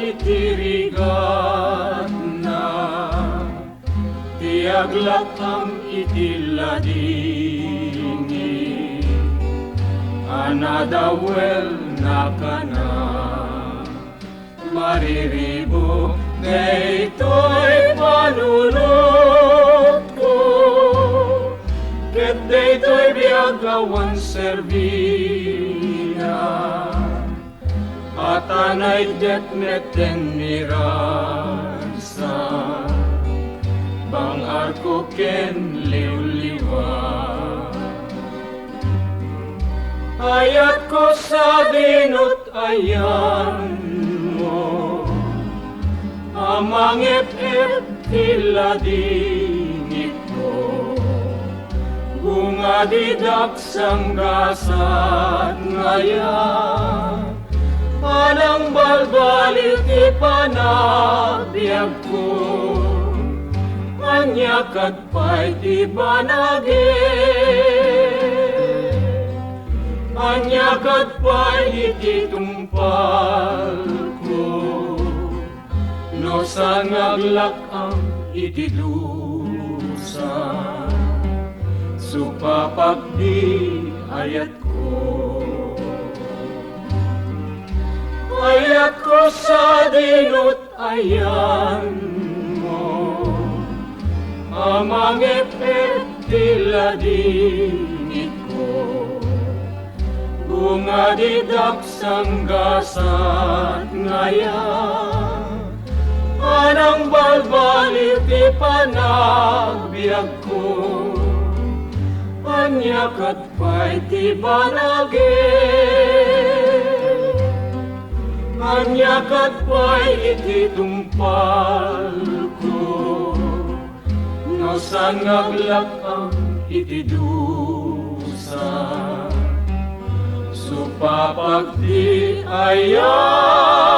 itirigat na tiaglak ang itiladini anadawel na kana mariribo daytoy panulot ko ket daytoy biagawan servina atanay det meten miransa bang arko ken liw-liwa ayat ko sa dinut ayan mo amang ep-ep tiladingit ko bunga didak sanggasat ngayon anang balbalik ipanagbiag ko anyakat pa'y tibanagi anyakat pa'y ititumpal ko no sangaglak ang itidusa supapagdi ayat ko sa dinut ayan mo amang ep-ep tiladingit ko bunga didak sanggasat ngayon anang balbalik ipanagbiag ko anyakat pa'y tibanagi anyakat pa'y ititumpal ko no sangaglak ang itidusa supapagdi ayan